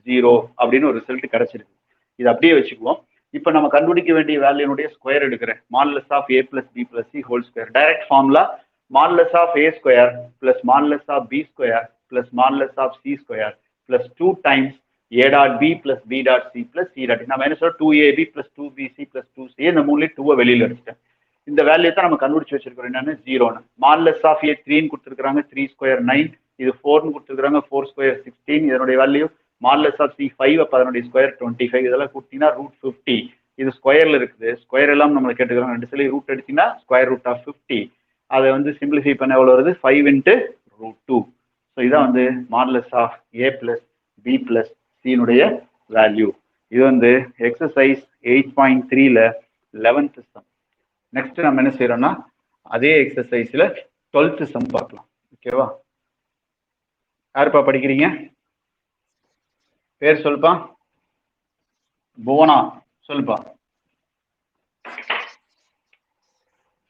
0 அப்படின்னு ஒரு ரிசல்ட் கிடைச்சிருக்கு. இது அப்படியே வச்சுக்குவோம். இப்போ நம்ம கண்டுபிடிக்க வேண்டிய வேல்யூனுடைய ஸ்கொயர் எடுக்கிறேன். Modulus of A plus B plus C whole square. Direct formula modulus of A square plus modulus of B square plus modulus of C square plus 2 times A dot B plus B dot C plus C dot. நம்ம என்ன சொல்றோம்? 2AB plus 2BC plus 2C. இந்த மூணுலேயே 2 வெளியில எடுத்துட்டேன். இந்த வேல்யூ தான் நம்ம கண்டுபிடிச்சு வச்சிருக்கிறோம். என்னன்னு 0ன்னு. மாடுலஸ் ஆஃப் A 3ன்னு கொடுத்துருக்காங்க, 3 ஸ்கொயர் 9. இது 4ன்னு கொடுத்துருக்காங்க, 4 ஸ்கொயர் 16. இதனுடைய வேல்யூ மாடுலஸ் ஆஃப் C 5. அப்போ அதனுடைய ஸ்கொயர் 25. இதெல்லாம் கூட்டினா ரூட் 50. இது ஸ்கொயர்ல இருக்குது. ஸ்கொயர் எல்லாம் நம்ம கேட்டுக்கிறோம். 2 சொல்லி ரூட் எடுத்தீங்கன்னா ஸ்கொயர் ரூட் ஆஃப் 50. அதை வந்து சிம்பிளிஃபை பண்ண எவ்வளோ வருது? 5 into root 2. ஸோ இதான் வந்து modulus of A plus B plus C value. இது வந்து எக்ஸசைஸ் 8.3ல 11th சம். நெக்ஸ்ட் நம்ம என்ன செய்யறோம்னா அதே எக்ஸசைஸ்ல 12th சம் பார்க்கலாம். ஓகேவா? யாருப்பா படிக்கிறீங்க? பேர் சொல்லுப்பா. புவனா சொல்லுப்பா.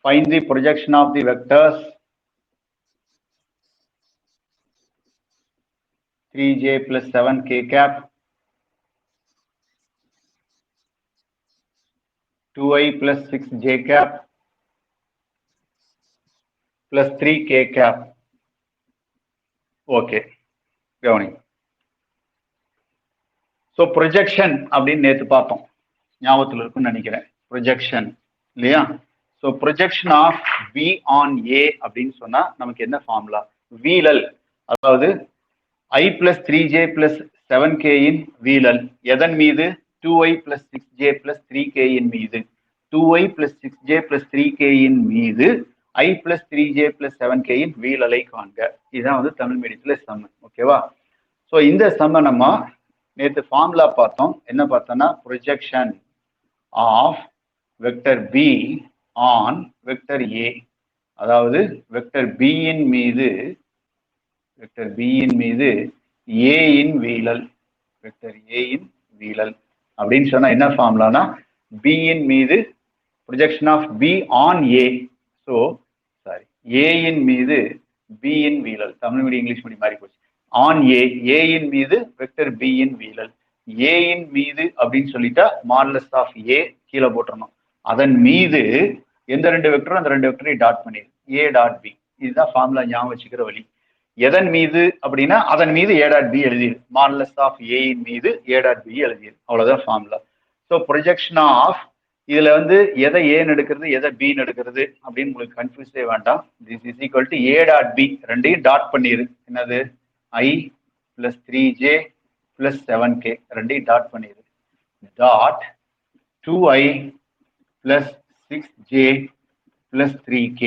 Find the projection of the vectors 3j plus 7k cap 2i plus 6j cap plus 3k cap. Okay, கவனி. ஸோ ப்ரொஜெக்ஷன் அப்படின்னு நேற்று பார்த்தோம், ஞாபகத்தில் இருக்குன்னு நினைக்கிறேன். ப்ரொஜெக்ஷன் இல்லையா? So projection of B on A அப்படின்னு சொன்னா நமக்கு என்ன ஃபார்முலா? வீழல், அதாவது I plus 3j plus 7k இன் வீழல் எதன் மீது? 2i plus 6j plus 3k இன் மீது. 2i plus 6j plus 3k இன் மீது I plus 3j plus 7k இன் வீழலை காண்க. இதுதான் வந்து தமிழ் மீடியத்துல சம். ஓகேவா? ஸோ இந்த சம்ம நம்ம நேற்று ஃபார்முலா பார்த்தோம். என்ன பார்த்தோம்னா projection of vector B on vector A, அதாவது வெக்டர் பி இன் மீது வெக்டர் பி இன் மீது ஏ இன் வீழல், வெக்டர் ஏ இன் வீழல் அப்படின்னு சொன்னா என்ன ஃபார்முலானா பி இன் மீது projection of B on A. So sorry, A இன் மீது பி இன் வீழல், தமிழ் மீடியம் இங்கிலீஷ் மீடியம் மாறி போச்சு. ஆன் ஏ, ஏ இன் மீது வெக்டர் பி இன் வீழல். ஏ இன் மீது அப்படின்னு சொல்லிட்டா மாடுலஸ் ஆஃப் ஏ கீழே போட்டுறணும். அதன் மீது எந்த ரெண்டு வெக்டரும் அந்த ரெண்டு வெக்டரையும் டாட் பண்ணிடு, ஏ டாட் பி. இதுதான் ஃபார்முலா ஞாபகம் வச்சுக்கிற வழி. எதன் மீது அப்படின்னா அதன் மீது ஏ டாட் பி எழுதிடு, மாடுலஸ் ஆஃப் ஏ இன் மீது ஏ டாட் பி எழுதிடு, அவ்வளவுதான் ஃபார்முலா. ஸோ ப்ரொஜெக்ஷன் ஆஃப் இதுல வந்து எதை ஏன்னு எடுக்கிறது எதை பின்னு எடுக்கிறது அப்படின்னு உங்களுக்கு கன்ஃபியூஸே வேண்டாம். This is equal to A dot B, ரெண்டையும் டாட் பண்ணிடு. என்னது? ஐ பிளஸ் 3j பிளஸ் 7k, ரெண்டையும் டாட் பண்ணிடு. Dot 2i plus 6j plus 3k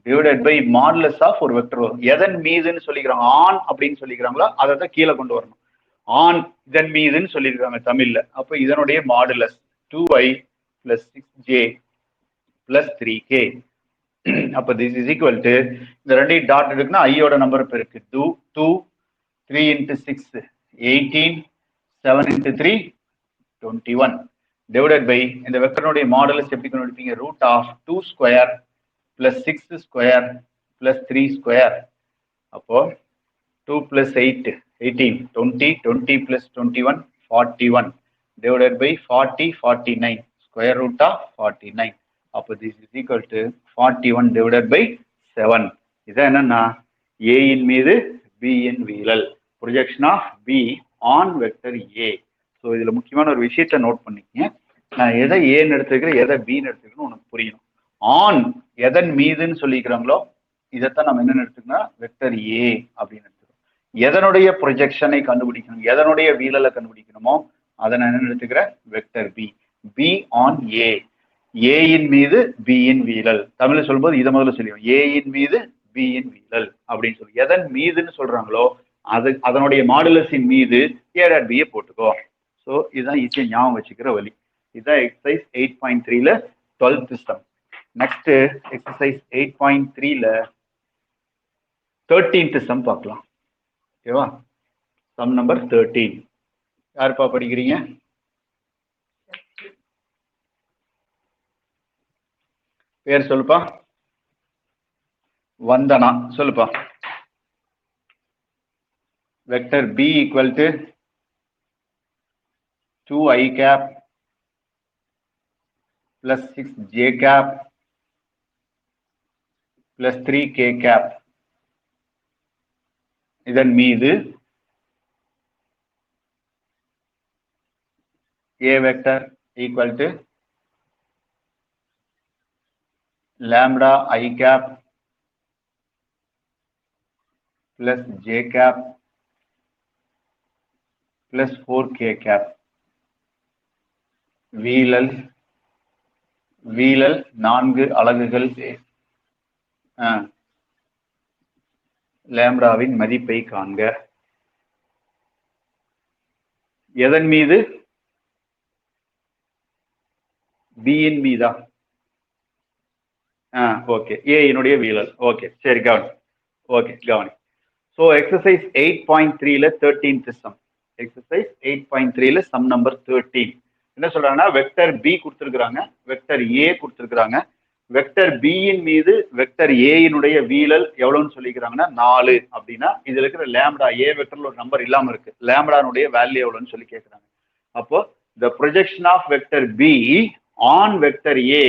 divided by modulus of ஒரு வெக்டர் வரும். எதன் மீதுன்னு சொல்லிக்கிறாங்க, ஆன் அப்படின்னு சொல்லிக்கிறாங்களோ அதை தான் கீழே கொண்டு வரணும். ஆன் இதன் மீதுன்னு சொல்லியிருக்காங்க தமிழ்ல, அப்போ இதனுடைய modulus 2i plus 6j plus 3k. அப்போ திஸ் இஸ் ஈக்குவல் டு இந்த ரெண்டையும் டாட் இருக்குன்னா ஐயோட நம்பர் பெருக்கு 2, 3 into 6 18, 7 into 3 21 டிவைடட் பை இந்த வெக்டருடைய மாடுலஸ் எப்படி கண்டுபிடிப்பீங்க? Root of 2 square plus 6 square plus 3 square. அப்போ 2 plus 8 18, 20, 20 plus 21 41 divided by 40 49 square root of 49. அப்போ this is equal to 41 divided by 7. இது என்னன்னா A இன் மீது B இன் வீழல், projection of B on vector A. ஸோ இதுல முக்கியமான ஒரு விஷயத்தை நோட் பண்ணிக்கங்க. நான் எதை ஏன்னு எடுத்துக்கிறேன் எதை பின்னு எடுத்துக்கிறேன்னு உனக்கு புரியணும். ஆன் எதன் மீதுன்னு சொல்லிக்கிறாங்களோ இதைத்தான் நம்ம என்ன எடுத்துக்கணும்? வெக்டர் ஏ அப்படின்னு எடுத்துக்கிறோம். எதனுடைய ப்ரொஜெக்ஷனை கண்டுபிடிக்கணும், எதனுடைய வீழலை கண்டுபிடிக்கணுமோ அதை நான் என்ன எடுத்துக்கிறேன்? Vector B. B on A, A இன் மீது பி இன் வீழல். தமிழ்ல சொல்லும்போது இதை முதல்ல சொல்லிடுவோம், ஏ இன் மீது பி இன் வீழல் அப்படின்னு சொல்லி. எதன் மீதுன்னு சொல்றாங்களோ அதனுடைய மாடுலஸின் மீது ஏ டாட் பியை போட்டுக்கோ. ஸோ இதுதான் ஈஸியாக ஞாபகம் வச்சுக்கிற வழி. இதுதான் எக்ஸசைஸ் 8.3ல 12th சம். நெக்ஸ்ட் எக்ஸசைஸ் 8.3ல 13th சம் பார்க்கலாம். ஓகேவா? சம் நம்பர் 13 யாருப்பா படிக்கிறீங்க? பேர் சொல்லுப்பா. வந்தனா, சொல்லுப்பா. Vector B equal to 2i cap plus 6j cap plus 3k cap. இதன் மீது a vector equal to lambda I cap plus j cap plus 4k cap. வீழல் 4 அலகுகள் லாம்டாவின் மதிப்பை காண்க. எதன் மீது? பி இன் மீதா? ஓகே, ஏ இனுடைய வீழல். ஓகே, சரி, கவனி. ஓகே, கவனி. ஸோ எக்ஸசைஸ் 8.3ல 13th சம். எக்ஸசைஸ் 8.3ல சம் நம்பர் 13 என்ன சொல்றாங்கன்னா, வெக்டர் பி கொடுத்துருக்காங்க, வெக்டர் ஏ கொடுத்துருக்காங்க. வெக்டர் பி இன் மீது வெக்டர் ஏ இனுடைய வீழல் எவ்வளவுன்னு சொல்லிக்கிறாங்கன்னா 4 அப்படின்னா இதுல இருக்கிற லாம்டா, ஏ வெக்டர்ல ஒரு நம்பர் இல்லாம இருக்கு, லாம்டானுடைய வேல்யூ எவ்வளவுன்னு சொல்லி கேட்கிறாங்க. அப்போ the projection of vector B on vector A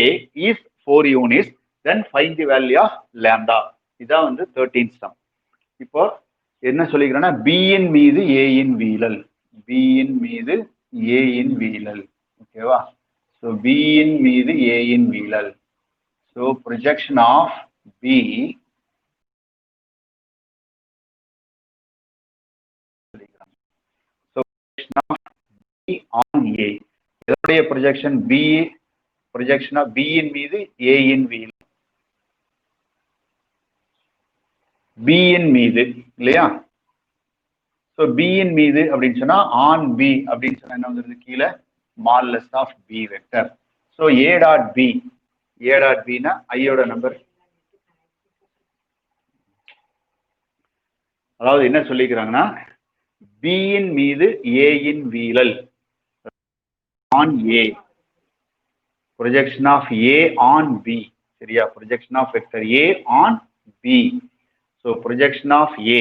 is 4 units, then find the value of lambda. இதான் வந்து 13th sum. இப்போ என்ன சொல்லிக்கிறேன்னா, B இன் மீது A இன் வீழல், B இன் மீது A இன் வீழல். ஓகேவா? ஸோ ஸோ பியின் மீது ஏயின் வீழல். So projection of B on A. இதனுடைய projection B, projection of B இன் மீது A இன் வீழல். B இன் மீது இல்லையா? ஸோ B இன் மீது அப்படின்னு சொன்னா on B அப்படின்னு சொன்னா என்ன வந்துருது கீழே modulus of B vector. So A dot B, A dot Bனா ஐயோட நம்பர். அதாவது என்ன சொல்லிக்கிறாங்கன்னா B இன் மீது A in வீழல் on A, projection of A on B, சரியா? projection of vector A on B. so projection of A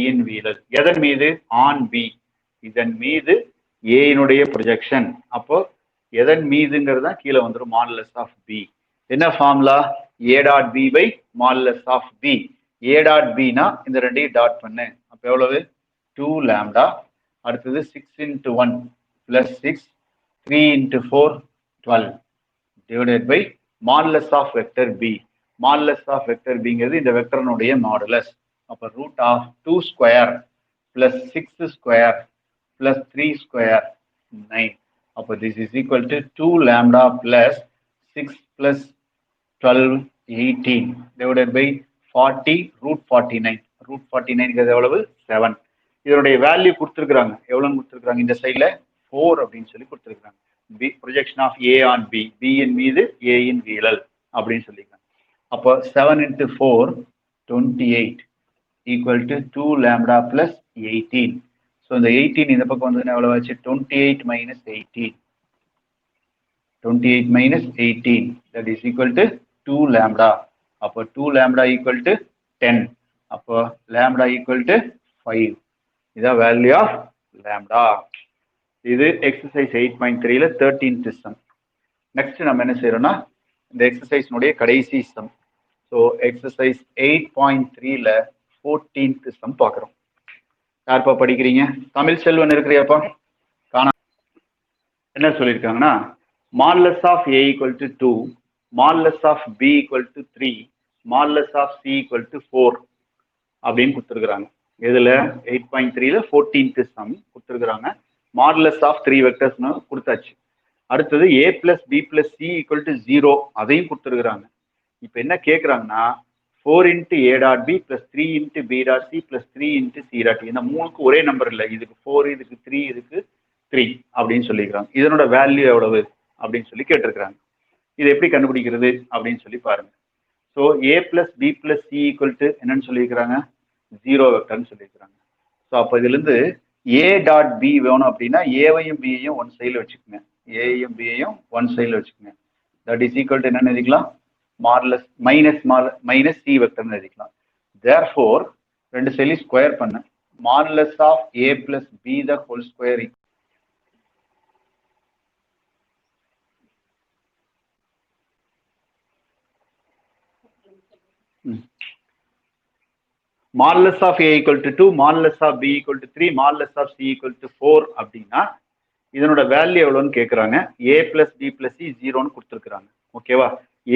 இன் வீழல் எதன் மீது? on B. இதன் மீது A இனுடைய projection. அப்போ எதன் மீதுங்கிறது கீழே வந்துரும் modulus of B. என்ன formula? A dot B by modulus of B. A dot B னா இந்த ரெண்டையும் டாட் பண்ணு. அப்போ எவ்வளவு? 2 lambda. அடுத்தது 6 into 1 plus 6, 3 into 4, 12 divided by modulus of vector B. Modulus of vector B ங்கிறது இந்த வெக்டர்னுடைய மாடுலஸ். அப்போ root of 2 square plus 6 square plus 3 square 9. அப்போ this is equal to 2 lambda plus 6 plus 12 18 divided by 40 root 49. root 49 ங்கிறது எவ்வளவு? 7. இதனுடைய வேல்யூ கொடுத்துருக்காங்க. எவ்வளவு கொடுத்துருக்காங்க? இந்த சைட்ல 4 அப்படின்னு சொல்லி கொடுத்துருக்காங்க. B projection of A on B, B இன் மீது A இன் வீழல் அப்படின்னு சொல்லிக்கலாம். அப்போ 7 into 4 28 equal to 2 lambda plus 18. So இந்த 18 இந்த பக்கம் வந்து எவ்வளவு ஆச்சு? 28 minus 18. 28 minus 18 that is equal to 2 lambda. அப்போ 2 lambda equal to 10. அப்போ lambda equal to 5. இதான் வேல்யூ ஆஃப் lambda. இது எக்ஸசைஸ் 8.3ல 13th சம். நெக்ஸ்ட் நம்ம என்ன செய்யறோம்னா இந்த எக்ஸசைஸ்னுடைய கடைசி சம். ஸோ எக்ஸசைஸ் 8.3ல 14th சம் பார்க்குறோம். யார்ப்பா படிக்கிறீங்க? தமிழ் செல்வன் இருக்கிறியாப்பா? காணா. என்ன சொல்லியிருக்காங்கன்னா modulus of A equal to 2, modulus of B equal to 3, modulus of C equal to 4 அப்படின்னு கொடுத்துருக்குறாங்க. இதில் 8.3ல 14th சம் கொடுத்துருக்குறாங்க. மாடுலஸ் ஆஃப் 3 வெக்டர்ஸ்னு கொடுத்தாச்சு. அடுத்தது A plus B plus C equal to 0 அதையும் கொடுத்துருக்குறாங்க. இப்போ என்ன கேட்குறாங்கன்னா 4 into A dot B plus 3 into B dot C plus 3 into C dot இந்த மூணுக்கு ஒரே நம்பர் இல்லை. இதுக்கு 4, இதுக்கு 3, இதுக்கு 3 அப்படின்னு சொல்லிக்கிறாங்க. இதனோட வேல்யூ எவ்வளவு அப்படின்னு சொல்லி கேட்டிருக்கிறாங்க. இது எப்படி கண்டுபிடிக்கிறது அப்படின்னு சொல்லி பாருங்க. So A plus B plus C equal to என்னன்னு சொல்லியிருக்கிறாங்க? 0 வெக்டர்னு சொல்லியிருக்கிறாங்க. ஸோ அப்போ இதுலேருந்து A டாட் B வேணும் அப்படின்னா ஏவையும் பியையும் ஒன் சைடில் வச்சுக்கோங்க. ஏயும் பியையும் ஒன் சைடில் வச்சுக்கோங்க. தட் இஸ் ஈக்குவல் டு என்னன்னு எழுதிக்கலாம்? மாடுலஸ் மைனஸ் சி வெக்டர்னு எழுதிக்கலாம். தேர்ஃபோர் ரெண்டு சைட்லையும் ஸ்கொயர் பண்ண modulus of A plus B the whole square modulus of A equal to 2, modulus of B equal to 3, modulus of C equal to 4 அப்படின்னா இதனோட வேல்யூ எவ்வளோன்னு கேட்குறாங்க. A plus B plus C 0ன்னு கொடுத்துருக்குறாங்க. ஓகேவா?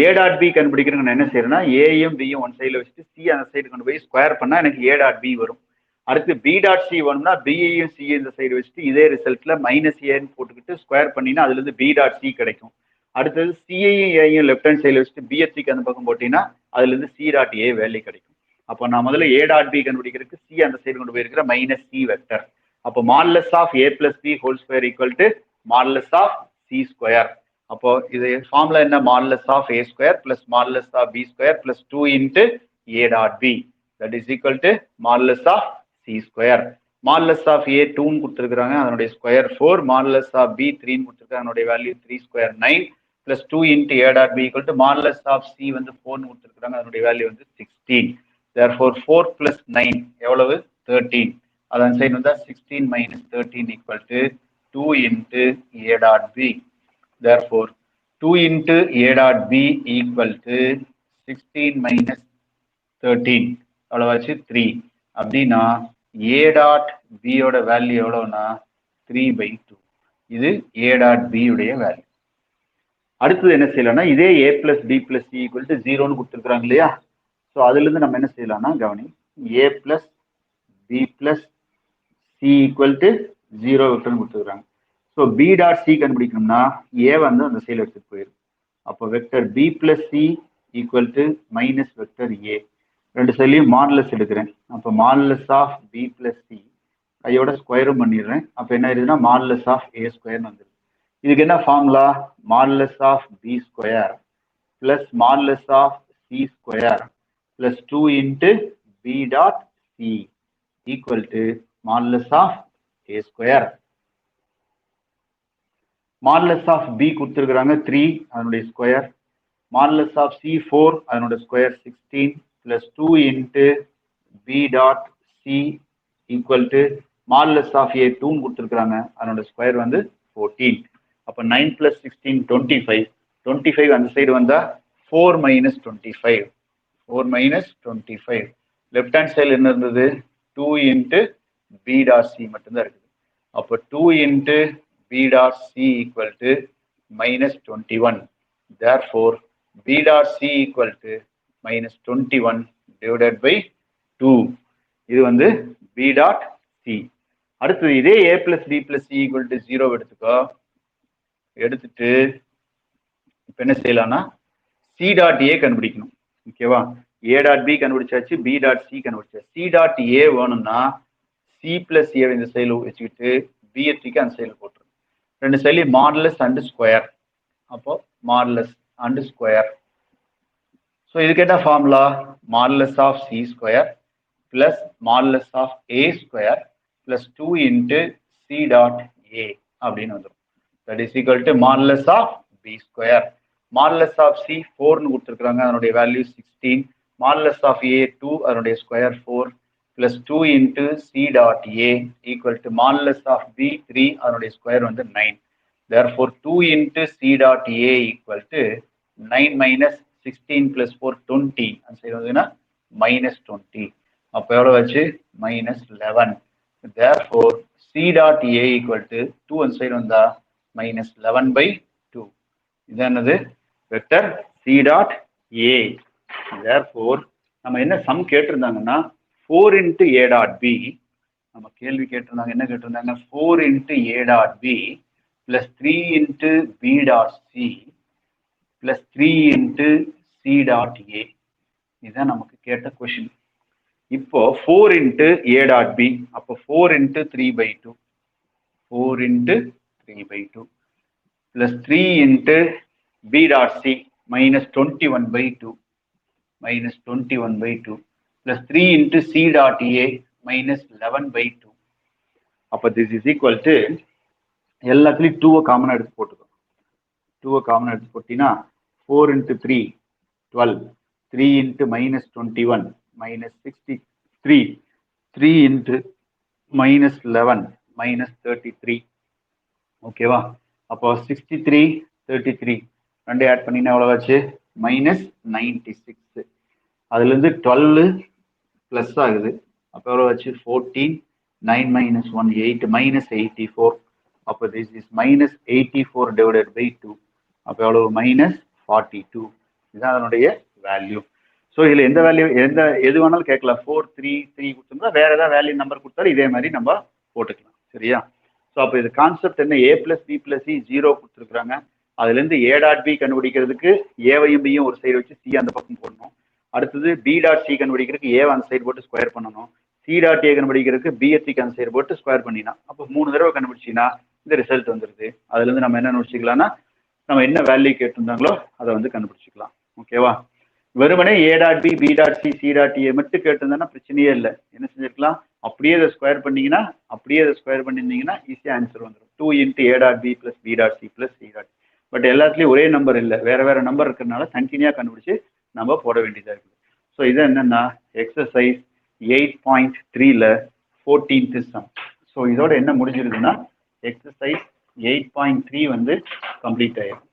A dot B கண்டுபிடிக்கிறேங்க. நான் என்ன செய்யறேன்னா ஏயும் பியும் ஒன் சைடில் வச்சுட்டு C அந்த சைடு கொண்டு போய் ஸ்கொயர் பண்ணால் எனக்கு A டாட் B வரும். அடுத்து B டாட் C வேணும்னா பியையும் C இந்த சைடு வச்சுட்டு இதே ரிசல்ட்டில் மைனஸ் ஏன்னு போட்டுக்கிட்டு ஸ்கொயர் பண்ணினா அதுலேருந்து B டாட் C கிடைக்கும். அடுத்தது சியையும் ஏயும் லெஃப்ட் ஹேண்ட் சைடில் வச்சுட்டு பிஎஸ்சிக்கு அந்த பக்கம் போட்டிங்கன்னா அதுலேருந்து C டாட் A வேல்யூ கிடைக்கும். அப்போ நான் முதல்ல A டாட் B கண்டுபிடிக்கிறதுக்கு C அந்த சைடு கொண்டு போயிருக்கிற மைனஸ் C வெக்டர். அப்போ modulus of A plus B whole square equal to modulus of C square. அப்போ இது ஃபார்முலா என்ன? Modulus of A square plus modulus of B square plus 2 into A dot B that is equal to modulus of C square. Modulus of A 2ன்னு கொடுத்துருக்காங்க, அதனுடைய ஸ்கொயர் 4. மாடுலஸ் ஆஃப் B 3ன்னு கொடுத்துருக்காங்க, அதனுடைய value 3 square 9 plus 2 into A dot B equal to modulus of C வந்து 4ன்னு கொடுத்துருக்காங்க, அதனுடைய வேல்யூ வந்து 16. Therefore 4 plus 9 எவ்வளவு? 13. அதன் சைடு வந்தா 16 minus 13 equal to 2 into A dot B. Therefore 2 into A dot B equal to 16 minus 13 எவ்வளவாச்சு? 3. அப்படின்னா A dot B ஓட வேல்யூ எவ்வளவுனா 3/2. இது A dot B உடைய வேல்யூ. அடுத்தது என்ன செய்யலாம்னா இதே a plus b plus c equal to 0ன்னு கொடுத்துருக்காங்க இல்லையா? ஸோ அதுலேருந்து நம்ம என்ன செய்யலாம்னா கவனி a plus b plus c equal to 0 வெக்டர்னு கொடுத்துருக்காங்க. ஸோ b டாட் c கண்டுபிடிக்கணும்னா a வந்து அந்த சைடில் எடுத்துட்டு போயிடும். அப்போ vector b plus c equal to minus vector a. ரெண்டு சைட்லையும் மாடுலஸ் எடுக்கிறேன். அப்போ modulus of b plus c கையோட ஸ்கொயரும் பண்ணிடுறேன். அப்போ என்ன ஆயிடுதுன்னா மாடுலஸ் ஆஃப் a ஸ்கொயர்னு வந்துடுது. இதுக்கு என்ன formula? Modulus of b square plus modulus of c square plus 2 into b dot c equal to modulus of a square. Modulus of b கொடுத்துருக்குறாங்க 3, அதனுடைய ஸ்கொயர். மாடுலஸ் ஆஃப் c 4, அதனுடைய square 16 plus 2 into b dot c equal to modulus of a 2 கொடுத்துருக்குறாங்க, அதனுடைய ஸ்கொயர் வந்து 14. அப்போ 9 plus 16 25. 25 அந்த சைடு வந்தா 4 minus 25. 4 minus 25. லெஃப்ட் ஹேண்ட் சைடில் என்ன இருந்தது? 2 இன்ட்டு b டாட் c மட்டும்தான் இருக்குது. அப்போ 2 into b dot c equal to minus 21. Therefore b dot c equal to minus 21 divided by 2. இது வந்து b டாட் c. அடுத்தது இதே a plus b plus c equal to 0 எடுத்துக்கோ. எடுத்துட்டு இப்போ என்ன செய்யலாம்னா சி டாட் ஏ கண்டுபிடிக்கணும். ஓகேவா? ஏ டாட் பி கண்டுபிடிச்சாச்சு, பி டாட் சி கண்டுபிடிச்சாச்சு. சி டாட் ஏ வேணும்னா சி பிளஸ் ஏ இந்த சைடில் வச்சுக்கிட்டு பிஎஸ்சிக்கு அந்த சைடில் போட்டுரும். ரெண்டு சைட்லையும் மாடுலஸ் அண்டு ஸ்கொயர். அப்போ மாடுலஸ் அண்டு ஸ்கொயர். ஸோ இதுக்கு என்ன formula? Modulus of C square plus modulus of A square plus 2 into C dot A அப்படின்னு வந்துடும். That is equal to modulus of b square. Modulus of c 4 கொடுத்துருக்காங்க, அதனுடைய வேல்யூ 16. Modulus of a 2, அதனுடைய square 4 plus 2 into c dot a equal to modulus of b 3, அதனுடைய ஸ்கொயர் வந்து 9. Therefore 2 into c dot a equal to 9 minus 16 plus 4 20. அந்த சைடு வந்துன்னா minus 20. அப்போ எவ்வளோ வச்சு minus 11. Therefore c dot a equal to 2 அந்த சைடு வந்தா minus 11 by 2. இதானது vector c dot a. Therefore நம்ம என்ன சம் கேட்டிருந்தாங்கன்னா 4 into a dot b. நம்ம கேள்வி கேட்டிருந்தாங்க, என்ன கேட்டிருந்தாங்க? 4 into a dot b plus 3 into b dot c plus 3 into c dot a. இதுதான் நமக்கு கேட்ட கொஸ்டின். இப்போ 4 into a dot b, அப்போ 4 into 3 by 2. 4 into 3 by 2 plus 3 into b dot c minus 21 by 2 minus 21 by 2 plus 3 into c dot a minus 11 by 2. அப்போ this is equal to எல்லாத்துலேயும் 2 காமனாக எடுத்து போட்டுக்கோ. 2 காமனாக எடுத்து போட்டினா 4 into 3 12, 3 into minus 21 minus 63, 3 into minus 11 minus 33. ஓகேவா? அப்போ 63 33 ரெண்டு ஆட் பண்ணினா எவ்வளோ ஆச்சு? மைனஸ் 96. அதுலேருந்து 12 ப்ளஸ் ஆகுது. அப்போ எவ்வளோ ஆச்சு? 14. 9 minus 1 8 minus 84. அப்போ this is minus 84 divided by 2. அப்போ எவ்வளோ? minus 42. இதுதான் அதனுடைய வேல்யூ. ஸோ இதில் எந்த வேல்யூ எது வேணாலும் கேட்கலாம். 4 3 3 கொடுத்தோம்னா வேற ஏதாவது வேல்யூ நம்பர் கொடுத்தாலும் இதே மாதிரி நம்ம போட்டுக்கலாம். சரியா? ஸோ அப்போ இது கான்செப்ட் என்ன? a plus B plus C 0 கொடுத்துருக்குறாங்க. அதுலேருந்து a டாட் பி கண்டுபிடிக்கிறதுக்கு ஏவையும் பியும் ஒரு சைடு வச்சு சி அந்த பக்கம் போடணும். அடுத்தது b டாட் சி கண்டுபிடிக்கிறதுக்கு ஏ அந்த சைடு போட்டு ஸ்கொயர் பண்ணணும். சி டாட் ஏ கண்டுபிடிக்கிறதுக்கு பிஎஸ்சிக்கு அந்த சைடு போட்டு ஸ்கொயர் பண்ணினா அப்போ 3 தடவை கண்டுபிடிச்சின்னா இந்த ரிசல்ட் வந்துருது. அதுலேருந்து நம்ம என்ன நினச்சிக்கலாம்னா நம்ம என்ன வேல்யூ கேட்டிருந்தாங்களோ அதை வந்து கண்டுபிடிச்சிக்கலாம். ஓகேவா? வெறுமனே a dot B B dot C C dot A மட்டும் கேட்டிருந்தேன்னா பிரச்சனையே இல்லை. என்ன செஞ்சிருக்கலாம்? அப்படியே அதை ஸ்கொயர் பண்ணீங்கன்னா அப்படியே அதை ஸ்கொயர் பண்ணியிருந்தீங்கன்னா ஈஸியாக ஆன்சர் வந்துடும். 2 into a dot B plus B dot C plus C dot. But எல்லாத்துலேயும் ஒரே நம்பர் இல்லை, வேற வேற நம்பர் இருக்கிறதுனால தனித்தனியாக கண்டுபிடிச்சு நம்ம போட வேண்டியதாக இருக்குது. ஸோ இது என்னன்னா எக்ஸசைஸ் 8.3ல 14th சம். ஸோ இதோட என்ன முடிஞ்சிருதுன்னா எக்ஸசைஸ் 8.3 வந்து கம்ப்ளீட் ஆயிடும்.